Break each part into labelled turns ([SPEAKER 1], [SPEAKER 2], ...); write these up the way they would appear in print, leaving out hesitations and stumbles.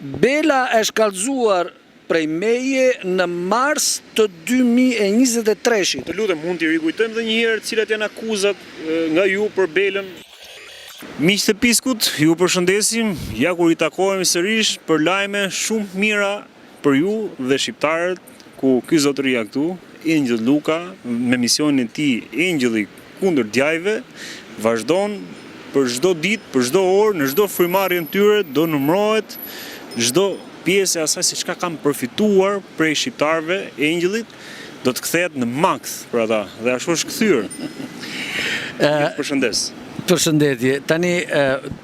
[SPEAKER 1] Bela është kallëzuar prej meje në mars të 2023-shit.
[SPEAKER 2] Të lutem, mund t'i rikujtojmë dhe një herë cilat janë akuzat nga ju për Belën. Miqtë e Piskut, ju përshëndesim, ja kur i takohemi sërish për lajme shumë mira për ju dhe shqiptarët, ku ky zotëria këtu, Engjëll Luka, me misionin e tij Engjëlli kundër djajve, vazhdon për çdo ditë, për çdo orë, në çdo frymarrjen tyre do numërohet çdo pjesë e asaj se çka kanë përfituar prej shqiptarëve, Engjëllit, do të kthehet në maks për ata dhe ashtu është kthyer. Përshëndes.
[SPEAKER 1] Përshëndetje. Tani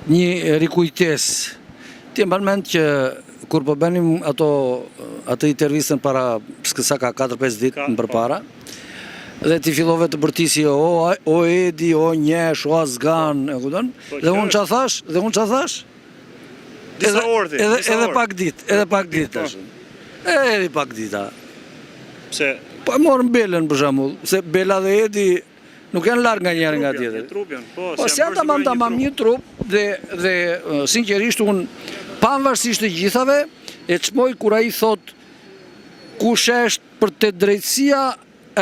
[SPEAKER 1] një rikujtes. Ti mban mend që kur po bënim atë intervistën para s'ka 4-5 ditë më përpara, dhe ti fillove të bërtisi o Edi, o Njesh, o Azgan, e kupton? Dhe unë çfarë thash?
[SPEAKER 2] Disa orë.
[SPEAKER 1] Edhe pak ditë tash. Edhe pak dita.
[SPEAKER 2] Pse?
[SPEAKER 1] Po e morën Belën për shembull, se Bela dhe Edi nuk janë larg nga njëri nga tjetri. Po si janë tamam një trup dhe sinqerisht unë pavarësisht të gjithave e çmoj kur ai thot kush është për të drejtësia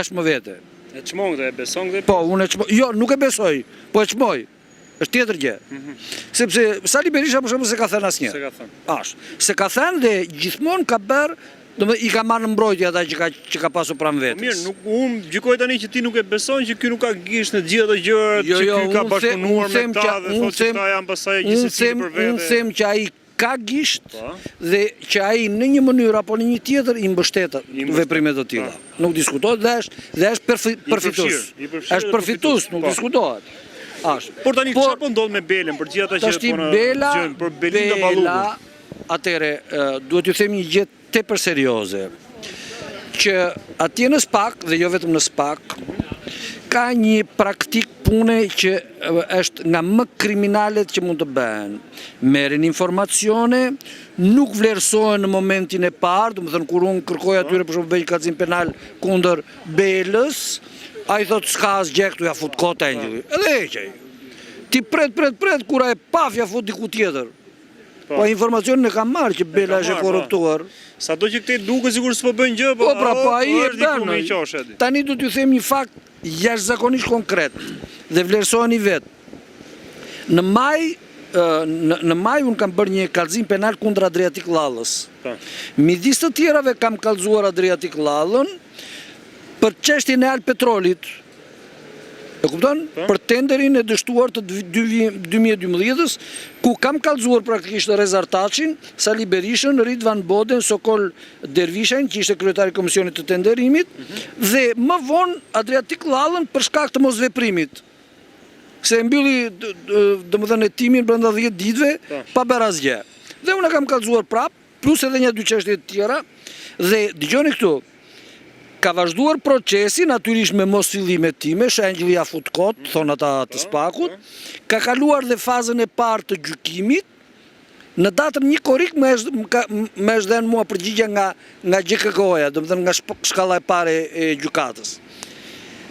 [SPEAKER 1] është më vete.
[SPEAKER 2] E çmon dhe e beson dhe?
[SPEAKER 1] Po, unë e çmoj. Jo, nuk e besoj, po e çmoj. Është tjetër gjë. Sepse Sali Berisha për shembull se ka thënë asnjë.
[SPEAKER 2] Se ka thënë.
[SPEAKER 1] Se ka thënë dhe gjithmonë ka bërë, domethënë i ka marrë në mbrojtje ata që ka pasur pranë vetes.
[SPEAKER 2] Mirë, unë gjykoj tani që ti nuk e beson që ky nuk ka gisht në gjithë ato gjërat, që ky ka bashkëpunuar me ta dhe thotë se ta janë pasaj gjithsesi për vete.
[SPEAKER 1] Unë them që ai ka gisht dhe që ai në një mënyrë apo në një tjetër i mbështet veprimet të tilla. Nuk diskutohet dhe është përfitues. Është përfitues, nuk diskutohet.
[SPEAKER 2] Por tani çfarë po ndodh me Belën për gjithë ata që po na dëgjojnë për Belinda Ballukun?
[SPEAKER 1] Atëre duhet t'ju them një gjë tepër serioze, që atje në SPAK dhe jo vetëm në SPAK ka një praktik pune që është nga më kriminalet që mund të bëhen. Merren informacione, nuk vlerësohen në momentin e parë, domethënë kur unë kërkoj atyre për shembull bëj kallëzim penal kundër Belës, ai thotë s'ka asgjë këtu, ja fut kot Engjëlli. Edhe heqej. Ti pret kur ai paf ja fut diku tjetër. Po informacionin e kam marrë që Bela është e korruptuar.
[SPEAKER 2] Sado që këtej duket sikur s'po bën gjë,
[SPEAKER 1] po pra po ai e bën. Tani do t'ju them një fakt jashtëzakonisht konkret dhe vlerësoheni vet. Në maj unë kam bërë një kallëzim penal kundër Adriatik Llallës. Midis të tjerave kam kallëzuar Adriatik Llallën për çështjen e Alpetrolit. E kupton? Për tenderin e dështuar të 2012-s, ku kam kallëzuar praktikisht Reza Artaqin, Sali Berishën, Ridvan Boden, Sokol Dervishen, që ishte kryetari i komisionit të tenderimit, dhe më vonë Adriatik Llallën për shkak të mosveprimit. Se mbylli domethënë hetimin brenda 10 ditëve pa bërë asgjë. Dhe unë kam kallëzuar prap, plus edhe një dy çështje të tjera, dhe dëgjoni këtu. Ka vazhduar procesi, natyrisht me mos fillimet time, Engjëlli ja fut kot, thon ata të SPAK-ut, ka kaluar dhe fazën e parë të gjykimit, në datën 1 korrik më është dhënë mua përgjigje nga GKK-ja, domethënë nga shkalla e parë e gjykatës.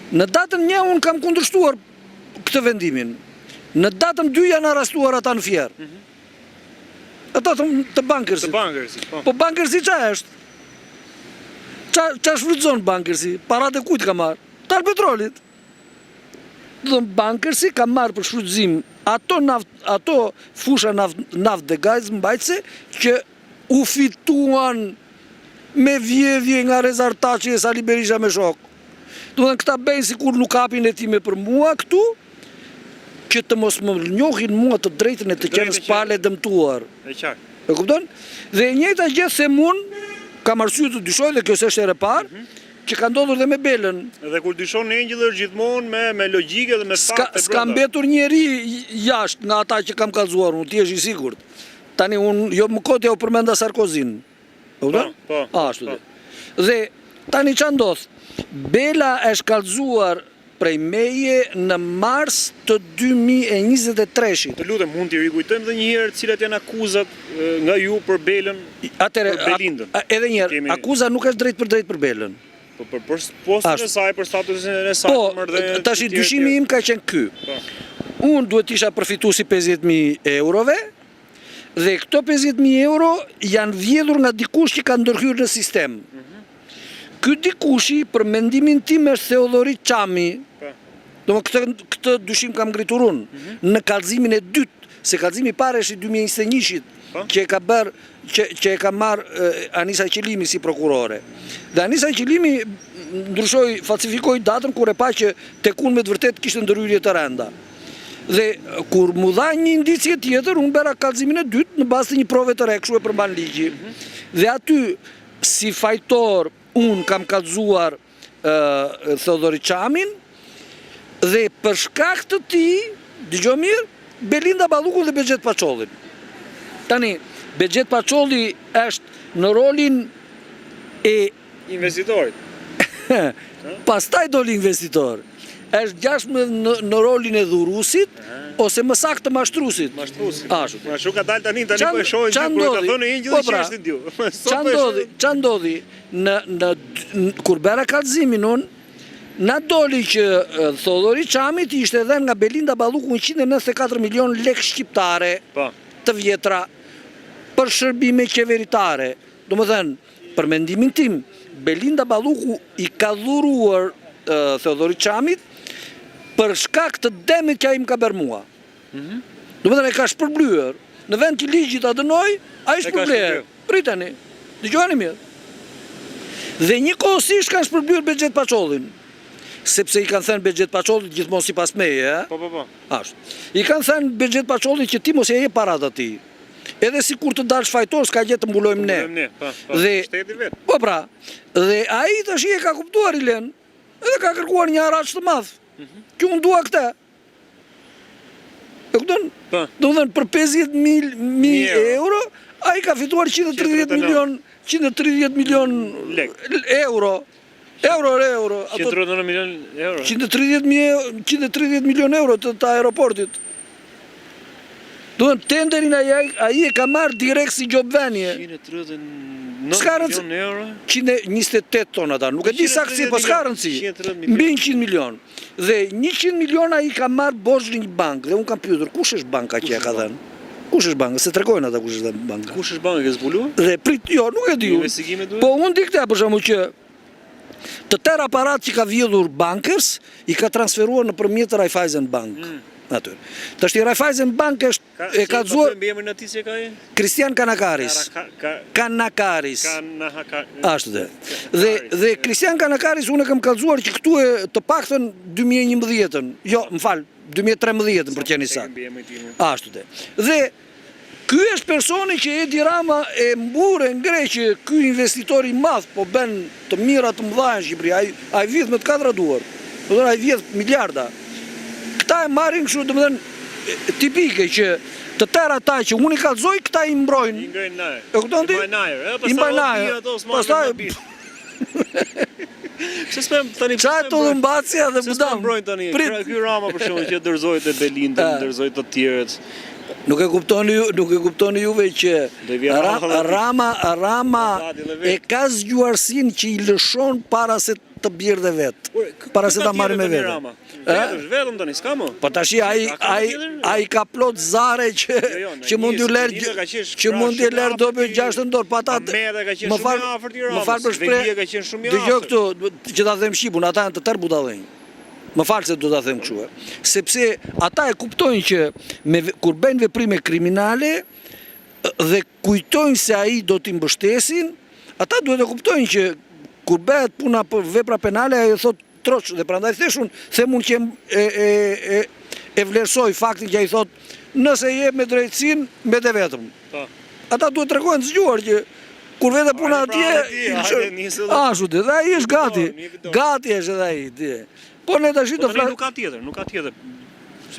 [SPEAKER 1] Në datën 1 unë kam kundërshtuar këtë vendimin. Në datën 2 janë arrestuar ata në Fier. Ata të Bankersit. Po Bankersi çfarë është? Qa shfrytëzon Bankersi? Parat e kujt ka marrë? Të Alpetrolit. Bankersi ka marrë për shfrytëzim ato fusha naft dhe gaz mbajtëse që u fituan me vjedhje nga Reza Artaqi e Sali Berisha me shok. Domethënë këta bëjnë sikur nuk kapin hetime për mua këtu, që të mos më njohin mua të drejtën e të qenës pale dëmtuar.
[SPEAKER 2] E qartë.
[SPEAKER 1] E kupton? Dhe e njëjta gjë them unë, kam arsye të dyshoj dhe kjo s'është herë e parë, që ka ndodhur dhe me Belën.
[SPEAKER 2] Edhe kur dyshon Engjëlli është gjithmonë me logjike dhe me fakte.
[SPEAKER 1] S'ka mbetur njeri jashtë nga ata që kam kallëzuar, unë ti je i sigurt. Tani unë jo më kot ja u përmenda Sarkozin. Po. Ashtu. Dhe tani ç'a ndodh? Bela është kallëzuar prej meje në mars të 2023-shit.
[SPEAKER 2] Të lutem, mund t'i rikujtojmë dhe një herë cilat janë akuzat nga ju për Belën, për Belindën.
[SPEAKER 1] Edhe një herë, akuza nuk është drejt për Belën.
[SPEAKER 2] Po për postën e saj, për statusin e saj,
[SPEAKER 1] Po, tash dyshimi im ka qenë ky. Unë duhet isha përfituesi 50.000 eurove Dhe këto 50.000 euro janë vjedhur nga dikush që ka ndërhyrë në sistem. Ky dikushi, për mendimin tim, është Theodori Çami. Këtë dyshim kam ngritur unë, në kallëzimin e dytë, se kallëzimi i parë është i 2021-shit, që e ka marrë Anisa Qelimi si prokurore. Dhe Anisa Qelimi ndryshoi, falsifikoi datën kur e pa që tek unë me të vërtet kishte ndërhyrje të rënda. Dhe kur mu dha një indicje tjetër, unë bëra kallëzimin e dytë në bazë të një prove të re, kështu e përmban ligji. Dhe aty, si fajtor, unë kam kallëzuar Theodori Çamin, dhe për shkak të tij, dëgjoj mirë, Belinda Balluku dhe Bexhet Paçollin. Tani, Bexhet Paçolli është në rolin e
[SPEAKER 2] investitorit.
[SPEAKER 1] Pastaj doli investitor. Është 16 në rolin e dhurusit, ose më saktë të mashtrusit.
[SPEAKER 2] Ashtu. Ma shu ka dalë tani po e shohin që kur ka thënë një gjithë që është ndju.
[SPEAKER 1] Qa ndodhi, kur bera kallëzimin unë, na doli që Theodori Çamit ishte edhe nga Belinda Balluku 194 milion lekë shqiptare të vjetra për shërbime qeveritare. Do më thënë, për mendimin tim, Belinda Balluku i ka dhuruar Theodori Çamit për shkak të demit që ai më ka bërë mua. Do më thënë, e ka shpërblyer. Në vend që ligjit ta dënoi, ai shpërbler. Pritani, dëgjoni mirë. Dhe njëkohësisht kanë shpërblyer Bexhet Paçollin. Sepse i kanë thënë Bexhet Paçollit gjithmonë sipas meje,
[SPEAKER 2] Po.
[SPEAKER 1] Ashtu. I kanë thënë Bexhet Paçollit që ti mos e jep parat atij. Edhe si kur të dalësh fajtor, s'ka gjë të mbulojmë ne. Dhe
[SPEAKER 2] shteti vet.
[SPEAKER 1] Po pra. Dhe ai tash e ka kuptuar Ilen, edhe ka kërkuar një haraç të madh. Që unë dua këtë. E kupton? Do të thënë për 50.000 euro, ai ka fituar 130 milion euro. Euro.
[SPEAKER 2] 130 milion euro.
[SPEAKER 1] 130 milion euro të aeroportit. Do të tenderin ai e ka marrë direkt si gjobvenje.
[SPEAKER 2] 139 milion euro.
[SPEAKER 1] 128 ton ata, nuk e di saktë, po s'ka rëndësi. Mbi 100 milion. Dhe 100 milion ai ka marrë borxh në një bankë. Dhe unë kam pyetur, kush është banka që ja ka dhënë? Kush është banka? Se tregojnë ata kush është banka.
[SPEAKER 2] Kush është banka që zbuluar?
[SPEAKER 1] Dhe prit, jo, nuk e di. Po unë di këtë për shkakun që të tërë aparat që ka vjedhur bankës, i ka transferuar nëpërmjet Raiffeisen Bank. Aty. Tash Raiffeisen Bank e ka zuar Kristian Kanakaris. Kanakaris. Ashtu dhe. Dhe Kristian Kanakaris unë kam kallëzuar që këtu e të paktën 2011-ën. Jo, më fal, 2013-ën për qenë saktë. Ashtu dhe. Dhe ky është personi që Edi Rama e mbure ngre që ky investitor i madh po bën të mira të mëdha në Shqipëri, ai vjedh me të katra duar. Do të thonë ai vjedh miliarda. Këta e marrin kështu, domethënë tipike që të tërë ata që unë i kallëzoj, këta i mbrojnë.
[SPEAKER 2] I ngrejnë najer.
[SPEAKER 1] E kupton ti? I mbajnë najer. Pastaj
[SPEAKER 2] Se s'pem tani
[SPEAKER 1] çfarë të dhumbacia dhe budam.
[SPEAKER 2] Mbrojnë tani. Ky Rama për shkakun që dërzoi te Belinda, dërzoi të tjerët.
[SPEAKER 1] Nuk e kuptoni juve që Rama e ka zgjuarsin që i lëshon para se të bjerë dhe vetë. Para se ta marrë me vetë.
[SPEAKER 2] Vetëm tani, s'ka më.
[SPEAKER 1] Po tash ai ka plot zare që mund t'ju lërë dobi 6 dorë. Pa ata më fal për shpreh. Dëgjoj këtu që ta them shqipun, ata janë të tërë budallënj. Më falë se do ta them kështu, sepse ata e kuptojnë që kur bëjnë veprime kriminale dhe kujtojnë se ai do t'i mbështesin, ata duhet të kuptojnë që kur bëhet puna për vepra penale, ai thot troç, dhe prandaj theshun, themun që e vlerësoj faktin që ai thot, nëse jep me drejtësinë, mbet e vetëm. Ata duhet të tregojnë zgjuar që kur vete puna atje, ashtu dhe ai është gati. Gati është edhe ai. Po ne tash do
[SPEAKER 2] flas. Nuk ka tjetër.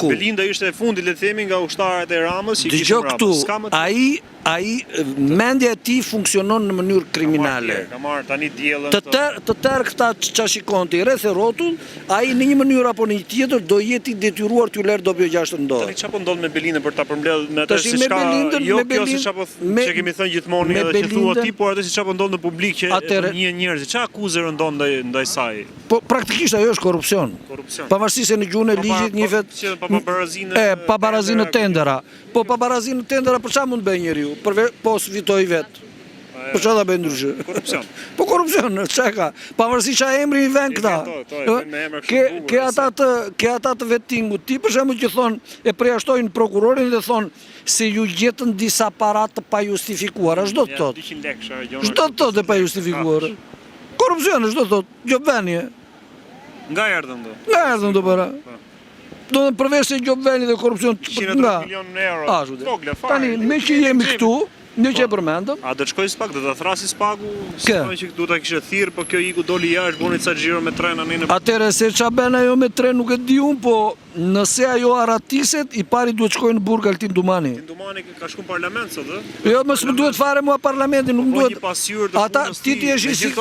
[SPEAKER 2] Belinda ishte e fundit, le të themi, nga ushtarët e Ramës, që
[SPEAKER 1] kishin Ramës. Ai mendja e tij funksionon në mënyrë kriminale.
[SPEAKER 2] Ka marrë tani diellën.
[SPEAKER 1] Të tërë këta ç'a shikon ti rreth e rrotull, ai në një mënyrë apo në një tjetër do jetë i detyruar t'ju lërë dobi 6 dorë.
[SPEAKER 2] Tani çfarë ndodh me Belindën për ta përmbledhur me atë si çka, jo kjo si çapo që kemi thënë gjithmonë edhe që thua ti, por atë si çapo ndodh në publik që një njerëz, ç'a akuzë rëndon ndaj saj.
[SPEAKER 1] Po praktikisht ajo është korrupsion. Pavarësisht se në gjuhën e ligjit njihet
[SPEAKER 2] pa
[SPEAKER 1] barazinë tendera. Po pa barazinë tendera për çfarë mund bëj njeriu? Po svitoj vetë. Po çfarë ta bëj ndryshe?
[SPEAKER 2] Korrupsion.
[SPEAKER 1] Po korrupsion, çka ka? Pavarësisht çfarë emri i vën këta. Ke ata të vettingut. Ti për shembull që thon e përjashtojnë prokurorin dhe thon se ju gjetën disa para të pa justifikuara, ç'do të thotë?
[SPEAKER 2] 200 lekë,
[SPEAKER 1] ç'do të thotë pa justifikuar? Korrupsioni ç'do të thotë? Gjobveni.
[SPEAKER 2] Nga erdhën do?
[SPEAKER 1] Nga erdhën do para. Do të përveç se gjobveni dhe korrupsion
[SPEAKER 2] nga 100 milion euro.
[SPEAKER 1] Tani, me që jemi këtu, një që e përmendëm.
[SPEAKER 2] A do të shkoj s'pak, do të thrasi s'pagu? S'pojnë që du të kishte thirrë, po kjo iku doli jashtë, boni ca xhiro me trena në.
[SPEAKER 1] Atëre se ç'a bën ajo me tren nuk e di unë, po nëse ajo aratiset, i pari duhet shkojnë në Burg Altin Dumani.
[SPEAKER 2] Altin Dumani ka shku në parlament sot, ë?
[SPEAKER 1] Jo, mos më duhet fare mua parlamenti, nuk më duhet. Ata ti je si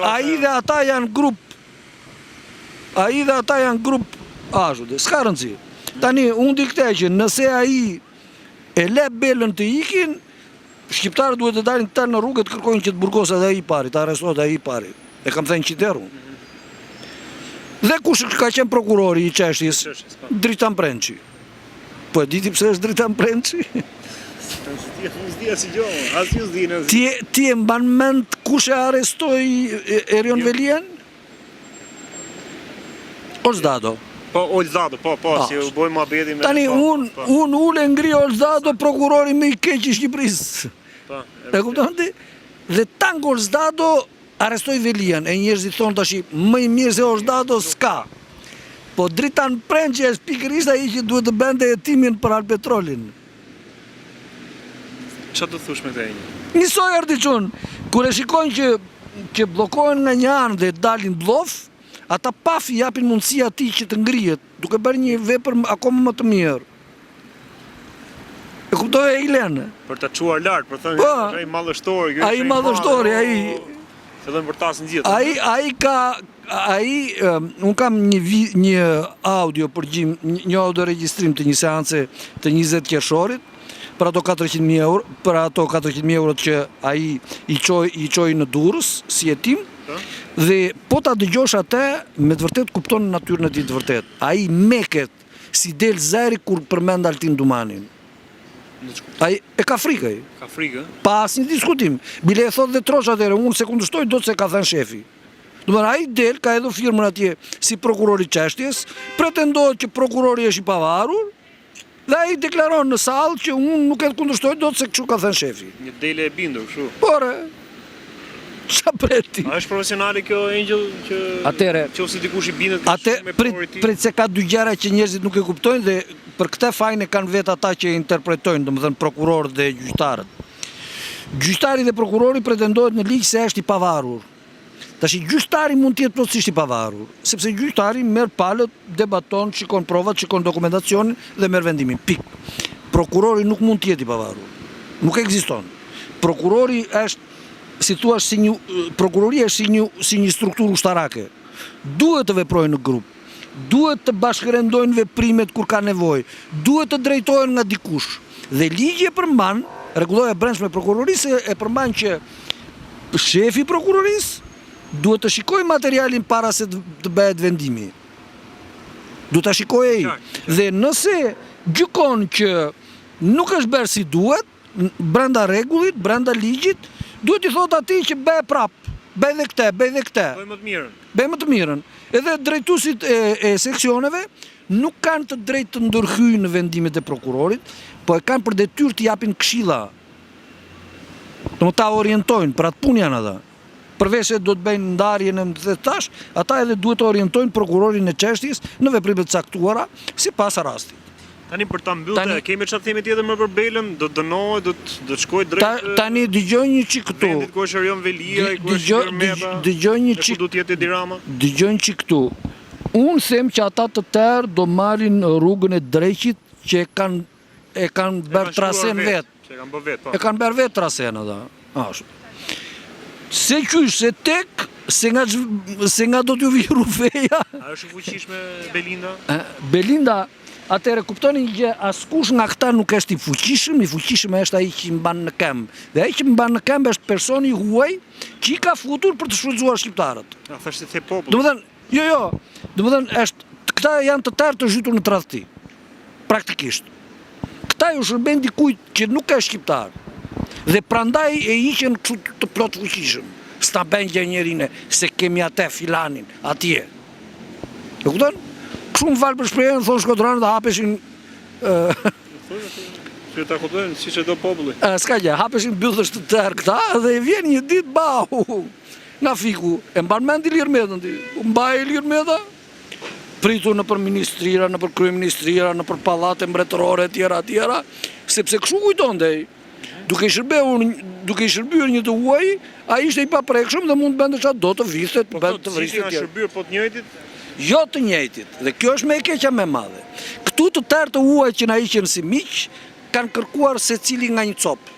[SPEAKER 1] ai dhe ata janë grup. Ai dhe ata janë grup ashtu, s'ka rëndësi. Tani unë di këtë që nëse ai e le belën të ikin, shqiptarët duhet të dalin këta në rrugë të kërkojnë që të burgoset ai i pari, të arrestohet ai i pari. E kam thënë qiteru. Dhe kush ka qenë prokurori i çështjes? Dritan Prençi. Po e diti pse është Dritan Prençi? Ti e mban mend kush e arrestoi Erion Velien? Olzdado.
[SPEAKER 2] Po, Olzdado, po, si u boj muhabeti me...
[SPEAKER 1] Tani, unë ule ngri Olzdado, prokurori më i keq i Shqipërisë. E kupton ti? Dhe tango Olzdado arrestoi Velien, e njerëzit thonë tash më i mirë se Olzdado s'ka. Po Dritan Prençi është pikërisht ai që duhet të bënte hetimin për Alpetrolin.
[SPEAKER 2] Çfarë do të thosh me këtë?
[SPEAKER 1] Njësoj ardiqun, kur e shikojnë që bllokohen nga një anë dhe dalin bllok, ata pafi japin mundësi atij që të ngrihet, duke bërë një vepër akoma më të mirë. E kuptoj e Ilenë?
[SPEAKER 2] Për ta çuar lart, për thënë, ai mallështori, kjo.
[SPEAKER 1] Ai mallështori, ai.
[SPEAKER 2] Fillon për tasën gjithë.
[SPEAKER 1] Un kam një audio përgjim, një audio regjistrim të një seance të 20 qershorit, për ato 400.000 euro, për ato 400.000 euro që ai i çoi në Durrës si hetim. Dhe po ta dëgjosh atë, me të vërtet kupton natyrën e tij të vërtet. Ai meket si del zëri kur përmend Altin Dumanin. Ai e ka frikë.
[SPEAKER 2] Ka frikë?
[SPEAKER 1] Pa asnjë diskutim. Bile e thot dhe trosh atëherë, unë se kundërshtoj do të se ka thënë shefi. Domethënë ai del, ka edhe firmën atje si prokurori i çështjes, pretendohet që prokurori është i pavarur, dhe ai deklaron në sallë që unë nuk e kundërshtoj do të se kështu ka thënë shefi.
[SPEAKER 2] Një dele e bindur kështu.
[SPEAKER 1] Por qa preti?
[SPEAKER 2] A është profesionale kjo Angel që ose dikush i bindet me prokurorin?
[SPEAKER 1] Prit se ka dy gjëra që njerëzit nuk e kuptojnë dhe për këtë fajin e kanë vetë ata që e interpretojnë, domethënë prokurorët dhe gjyqtarët. Gjyqtari dhe prokurori pretendohet në ligj se është i pavarur. Tash gjyqtari mund të jetë plotësisht i pavarur, sepse gjyqtari merr palët, debaton, shikon provat, shikon dokumentacionin dhe merr vendimin. Pik. Prokurori nuk mund të jetë i pavarur. Nuk ekziston. Prokurori është, si thua, prokuroria është si një strukturë ushtarake. Duhet të veprojnë në grup, duhet të bashkërendojnë veprimet kur ka nevojë, duhet të drejtohen nga dikush. Dhe ligji e përmban, rregulloja e brendshme e prokurorisë e përmban që shefi i prokurorisë duhet të shikojë materialin para se të bëhet vendimi. Duhet ta shikojë ai. Dhe nëse gjykon që nuk është bërë si duhet, brenda rregullit, brenda ligjit, duhet i thot atij që bëj prap, bëj dhe këtë, bëj dhe këtë.
[SPEAKER 2] Bëj më të mirën.
[SPEAKER 1] Bëj më të mirën. Edhe drejtuesit e seksioneve nuk kanë të drejtë të ndërhyjnë në vendimet e prokurorit, po e kanë për detyrë të japin këshilla. Do ta orientojnë, për atë punë janë ata. Përveç se do të bëjnë ndarjen e tash, ata edhe duhet të orientojnë prokurorin e çështjes në veprimet e caktuara sipas rastit.
[SPEAKER 2] Tani për ta mbyllë, kemi çfarë themi tjetër më për Belën, do të dënohet, do të shkojë drejt.
[SPEAKER 1] Tani dëgjoj një çik këtu.
[SPEAKER 2] Vendit ku është Erion Velia, ku është Meta.
[SPEAKER 1] Dëgjoj një çik.
[SPEAKER 2] Ku do të jetë Edi Rama?
[SPEAKER 1] Dëgjoj një çik këtu. Unë them që ata të tërë do marrin rrugën e drejtit që e kanë bërë trasen vet. E kanë bërë vet trasen ata. Ashtu. Se qysh, se tek, se nga do t'ju vi rufeja.
[SPEAKER 2] A është fuqishme Belinda?
[SPEAKER 1] Belinda, atëre kuptoni që askush nga këta nuk është i fuqishëm është ai që mban në këmbë. Dhe ai që mban në këmbë është personi huaj që i ka futur për të shfrytzuar shqiptarët.
[SPEAKER 2] A thashë the popull.
[SPEAKER 1] Domethënë, jo. Domethënë është këta janë të tërë të zhytur në tradhti. Praktikisht. Këta ju shërben dikujt që nuk është shqiptar. Dhe prandaj e iqen kështu të plot fuqishëm. S'ta bën gjë njerinë se kemi atë filanin atje. E kupton? Kështu më fal për shprehjen, thonë shkodranët dhe hapeshin
[SPEAKER 2] që ta kuptojnë siç e do populli.
[SPEAKER 1] S'ka gjë, hapeshin byllësh të tërë këta dhe vjen një ditë bau. Nga fiku, e mban mend Ilir Metën ti. Mbaj Ilir Meta pritur në për ministrira, në për kryeministrira, në për pallate mbretërore tjera, sepse kështu kujtonte. Duke i shërbyer një të huaj, ai ishte i paprekshëm dhe mund të bënte çfarë do të viste, të bënte të vriste
[SPEAKER 2] tjerë. Shërbyer po të njëjtit?
[SPEAKER 1] Jo të njëjtit. Dhe kjo është më e keqja më e madhe. Këtu të tërë të huaj që na iqen si miq, kanë kërkuar secili nga një copë.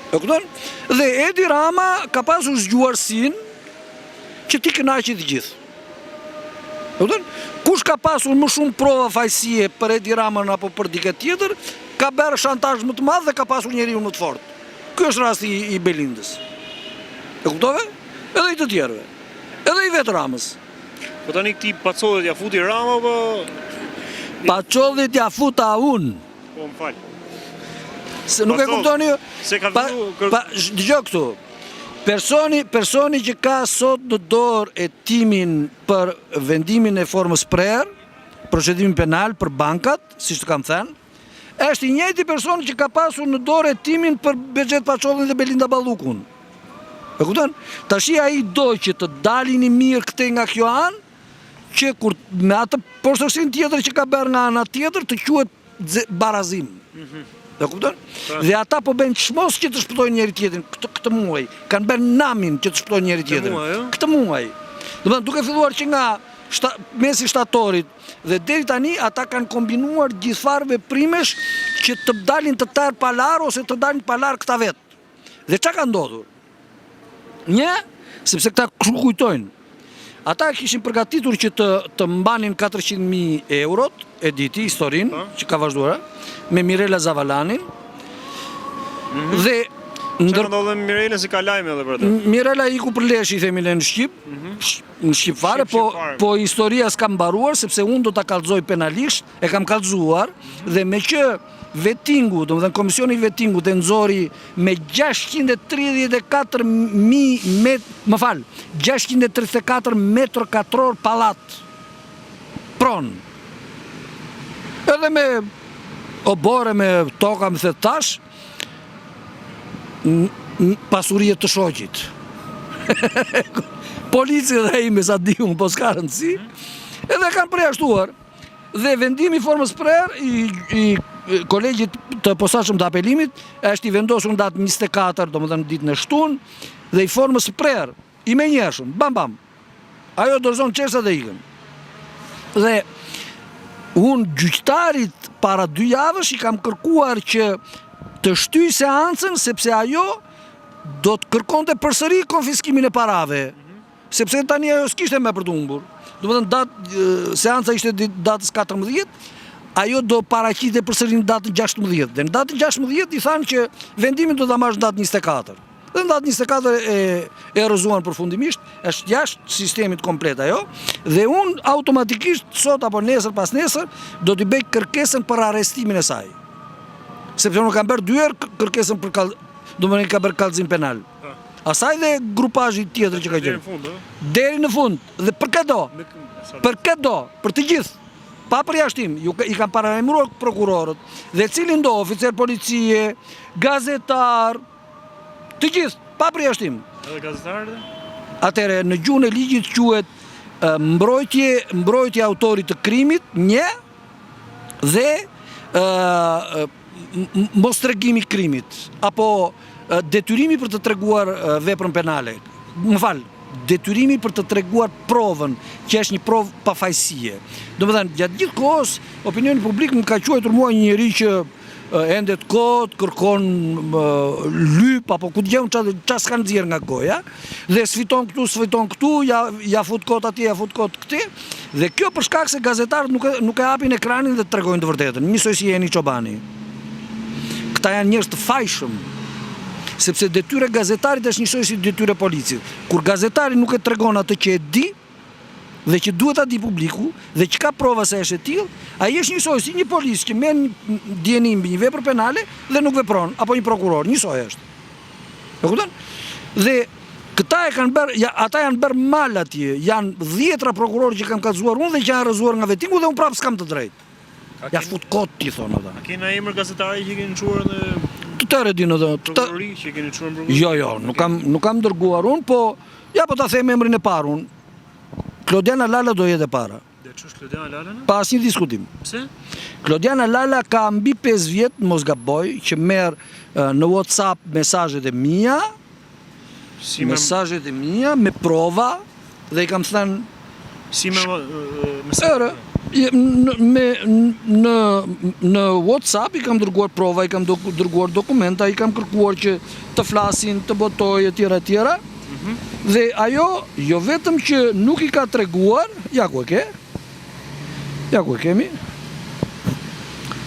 [SPEAKER 1] E kupton? Dhe Edi Rama ka pasur zgjuarsinë që ti kënaqi të gjithë. E kupton? Kush ka pasur më shumë prova fajësie për Edi Ramën apo për dikë tjetër, ka bërë shantazh më të madh dhe ka pasur njeriu më të fortë. Ky është rasti i Belindës. E kuptove? Edhe i të tjerëve. Edhe i vetë Ramës.
[SPEAKER 2] Po tani këti pacollet ja futi Rama apo
[SPEAKER 1] pacollet ja futa unë.
[SPEAKER 2] Po më fal.
[SPEAKER 1] Se nuk e kuptoni?
[SPEAKER 2] Se ka
[SPEAKER 1] dëgjoj këtu. Personi që ka sot në dorë hetimin për vendimin e formës prerë, procedimin penal për bankat, siç të kam thënë, është i njëjti person që ka pasur në dorë hetimin për Bexhet Paçollin dhe Belinda Ballukun. E kupton? Tashi ai do që të dalin i mirë këtej nga kjo anë, që kur me atë porosinë tjetër që ka bërë nga ana tjetër të quhet barazim. E kupton? Dhe ata po bëjnë çmos që të shpëtojnë njëri tjetrin këtë muaj. Kanë bërë namin që të shpëtojnë njëri tjetrin. Këtë muaj. Domethënë duke filluar që nga mesi shtatorit dhe deri tani ata kanë kombinuar gjithfarë veprimesh që të dalin të tërë palar ose të dalin palar këta vetë. Dhe çka ka ndodhur? Një, sepse këta kujtojnë. Ata kishin përgatitur që të mbanin 400.000 eurot, e diti historinë që ka vazhduar, me Mirela Zavalanin. Dhe
[SPEAKER 2] çfarë ndodhe me Mirela si ka lajme edhe për atë?
[SPEAKER 1] Mirela iku për lesh i themi në Shqip, në Shqip fare, po historia s'ka mbaruar sepse unë do ta kallëzoj penalisht, e kam kallëzuar dhe me që vetingu, domethënë komisioni i vetingut e nxori me 634.000 më fal, 634 metër katror pallat. Pron. Edhe me obore, me toka, me thetash, pasurie të shoqit. Policia dhe ime sa diun, po s'ka rëndësi, edhe kanë përjashtuar. Dhe vendimi formës prerë i kolegjit të posaçëm të apelimit është i vendosur në datë 24, domethënë ditën e shtunë, dhe i formës prerë, i menjëhershëm, bam. Ajo dorëzon çështën dhe ikën. Dhe unë gjyqtarit para 2 javësh i kam kërkuar që të shtyj seancën sepse ajo do të kërkonte përsëri konfiskimin e parave. Sepse tani ajo s'kishte më për të humbur. Domethënë seanca ishte datës 14, ajo do paraqite përsëri në datën 16. Dhe në datën 16 i thanë që vendimin do ta marrësh në datën 24. Dhe në datën 24 e rrëzuan përfundimisht, është jashtë sistemit komplet ajo, dhe unë automatikisht sot apo nesër pas nesër do t'i bëj kërkesën për arrestimin e saj. Sepse unë kam bërë 2 herë kërkesën për domethënë ka bërë kallëzim penal. Asaj dhe grupazhi tjetër që ka qenë. Deri në fund. Dhe për këtë do. Për këtë do, për të gjithë. Pa përjashtim, i kanë paralajmëruar prokurorët, dhe cilin do, oficer policie, gazetar, të gjithë, pa përjashtim.
[SPEAKER 2] Edhe gazetarët?
[SPEAKER 1] Atëre, në gjuhën e ligjit quhet mbrojtje autorit të krimit, një, dhe mos tregimi krimit, apo detyrimi për të treguar veprën penale. Më fal, detyrimi për të treguar provën, që është një provë pafajësie. Domethënë, gjatë gjithë kohës, opinioni publik më ka quajtur mua një njeri që endet kot, kërkon lyp, apo ku dëgjon çfarë s'kan nxjerr nga goja, dhe sfiton këtu, ja fut kot atje, ja fut kot këtej. Dhe kjo për shkak se gazetarët nuk e hapin ekranin dhe tregojnë të vërtetën, njësoj si Jeni Çobani. Këta janë njerëz të fajshëm. Sepse detyra e gazetarit është njësoj si detyra e policisë. Kur gazetari nuk e tregon atë që e di, dhe që duhet ta di publiku dhe që ka prova se është e tillë, ai është njësoj si një polis që merr djenim mbi një vepër penale dhe nuk vepron, apo një prokuror, njësoj është. E kupton? Dhe këta e kanë bërë, ata janë bërë mal atje, janë 10 prokurorë që kam kallzuar unë dhe që janë rrëzuar nga vetimu dhe unë prapë s'kam të drejtë. Ja fut kot ti thonë ata.
[SPEAKER 2] A kena emër gazetari që keni çuar në
[SPEAKER 1] të tërë dinë edhe
[SPEAKER 2] prokurori që keni çuar në prokurori?
[SPEAKER 1] Jo, nuk kam dërguar unë, po ja po ta them emrin e parë unë. Klodiana Lala do jetë e para.
[SPEAKER 2] Dhe ç'është Klodiana Lala?
[SPEAKER 1] Pa asnjë diskutim.
[SPEAKER 2] Pse?
[SPEAKER 1] Klodiana Lala ka mbi 5 vjet, mos gaboj, që merr në WhatsApp mesazhet e mia, me prova dhe i kam thënë
[SPEAKER 2] si me mesazhe.
[SPEAKER 1] Në WhatsApp i kam dërguar prova, i kam dërguar dokumenta, i kam kërkuar që të flasin, të botojë etj. Dhe ajo, jo vetëm që nuk i ka treguar, ja ku e kemi.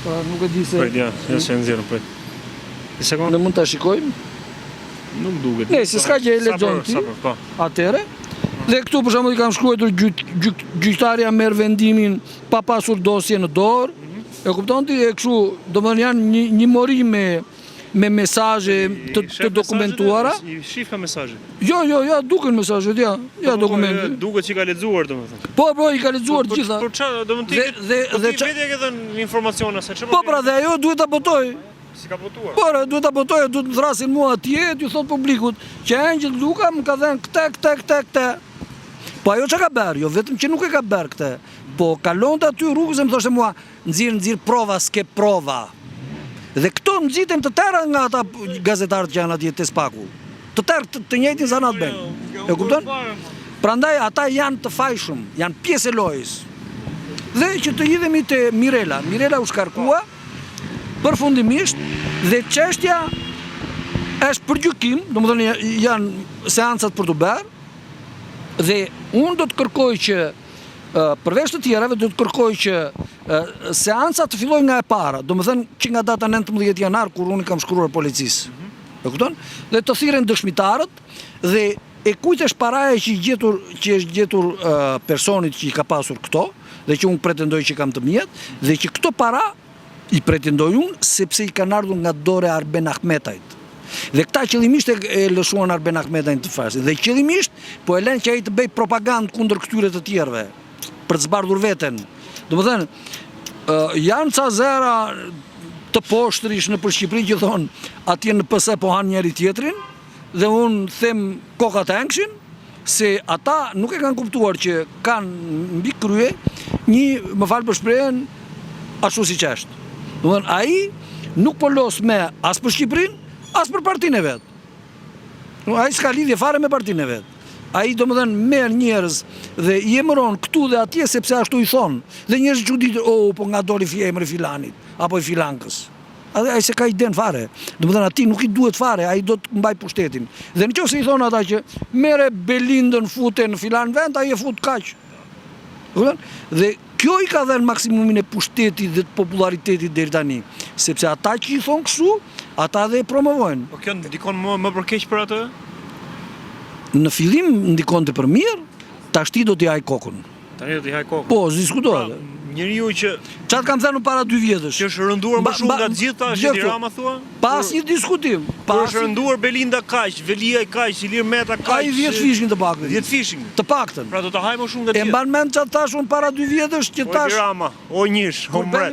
[SPEAKER 1] Pa nuk e di se...
[SPEAKER 2] Ja se nxjerrëm, prit. Një sekondë.
[SPEAKER 1] Ne mund ta shikojmë?
[SPEAKER 2] Nuk duket.
[SPEAKER 1] Ne, se s'ka që e lexon ti. Atëre. Dhe këtu për shembull i kam shkruar gjyqtarja merr vendimin pa pasur dosje në dorë. E kupton ti, e kështu, domethënë janë një mori me mesazhe të dokumentuara.
[SPEAKER 2] I shif ka mesazhe.
[SPEAKER 1] Jo, duken mesazhet, ja dokumente.
[SPEAKER 2] Duket që ka lexuar domethënë.
[SPEAKER 1] Po, i ka lexuar të gjitha.
[SPEAKER 2] Por çfarë, domethënë ti vetë ke dhënë informacione se çfarë.
[SPEAKER 1] Po pra, dhe ajo duhet ta botoj.
[SPEAKER 2] Si ka botuar?
[SPEAKER 1] Po, duhet ta botoj, duhet të thrasin mua atje, t'ju thot publikut që Angel Luka më ka dhënë këtë. Po ajo që ka bërë, jo vetëm që nuk e ka bërë këtë, po kalonte aty rrugës e më thoshte mua, nxirr prova, s'ke prova. Dhe këto nxiten të tëra nga ata gazetarët që janë atje te Spaku. Të tërë të njëjtin zanat bëjnë. E kupton? Prandaj ata janë të fajshëm, janë pjesë e lojës. Dhe që të hidhemi te Mirela. Mirela u shkarkua përfundimisht dhe çështja është për gjykim, domethënë janë seancat për të bërë. Dhe unë do të kërkoj që përveç të tjerave do të kërkoj që seanca të fillojë nga e para, domethënë që nga data 19 janar kur unë kam shkruar policisë. E kupton? Dhe të thirren dëshmitarët dhe e kujt është paraja që është gjetur personit që i ka pasur këto dhe që unë pretendoj që kam të mjet dhe që këto para i pretendoj unë sepse i kanë ardhur nga dore Arben Ahmetajt. Dhe këta qëllimisht e lëshuan Arben Ahmetajn të fasin. Dhe qëllimisht po e lënë që ai të bëj propagandë kundër këtyre të tjerëve për të zbardhur veten. Domethënë janë ca zera të poshtrish në për Shqipëri që thonë atje në PS po han njëri tjetrin dhe unë them koka të hengshin se ata nuk e kanë kuptuar që kanë mbi krye një, më fal për shprehjen, ashtu siç është. Domethënë ai nuk po los me as për Shqipërinë, as për partinë e vet. Ai s'ka lidhje fare me partinë e vet. Ai domethënë merr njerëz dhe i emëron këtu dhe atje sepse ashtu i thon. Dhe njerëz çuditë, po nga doli emri filanit apo i filankës. Ai se ka iden fare. Domethënë atij nuk i duhet fare, ai do të mbaj pushtetin. Dhe nëse i thon ata që merre Belindën fute në filan vend, ai e fut kaq. Dhe kjo i ka dhënë maksimumin e pushtetit dhe të popularitetit deri tani, sepse ata që i thon kështu, ata dhe e promovojnë.
[SPEAKER 2] Po kjo ndikon më për keq për atë?
[SPEAKER 1] Në fillim ndikonte për mirë, tashti do t'i haj kokën.
[SPEAKER 2] Tani do t'i haj kokën.
[SPEAKER 1] Po, diskutohet.
[SPEAKER 2] Njeriu që
[SPEAKER 1] çat kam thënë para 2 vjetësh.
[SPEAKER 2] Që është rënduar më shumë nga të gjitha, është Rama thua?
[SPEAKER 1] Pas një diskutim.
[SPEAKER 2] Pas është rënduar Belinda kaq, Velia kaq, Ilir Meta kaq.
[SPEAKER 1] Ai 10 fishin të paktën.
[SPEAKER 2] 10 fishin.
[SPEAKER 1] Të paktën.
[SPEAKER 2] Pra do ta haj më shumë nga të gjitha.
[SPEAKER 1] E mban mend çat thash unë para 2 vjetësh që tash.
[SPEAKER 2] Rama, o njësh, o mret.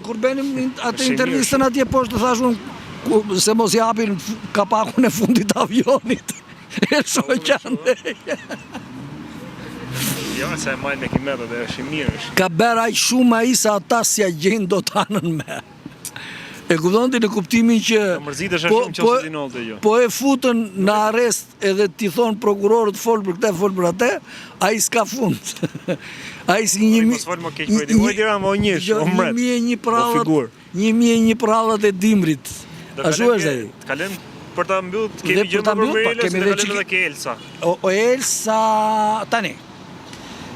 [SPEAKER 1] Kur bënim atë intervistën atje poshtë thash unë se mos japin kapakun e fundit të avionit. E shoqande.
[SPEAKER 2] Jo, se e majt me kimeta dhe është i mirë.
[SPEAKER 1] Ka bërë aq shumë ai sa ata si a gjenë do të anën me. E kupton ti në kuptimin që
[SPEAKER 2] mërzitesh shumë nëse ti nolte jo.
[SPEAKER 1] Po e futën në arrest edhe ti thon prokurorët fol për këtë, fol për atë, ai s'ka fund. Ai si një
[SPEAKER 2] mos fol më keq për ti. Oj dira më njësh, o mret.
[SPEAKER 1] 1001 prallat e dimrit. Ashtu është ai.
[SPEAKER 2] Kalem për ta mbyll, kemi gjë për Mirela, kemi edhe ke Elsa.
[SPEAKER 1] O Elsa tani.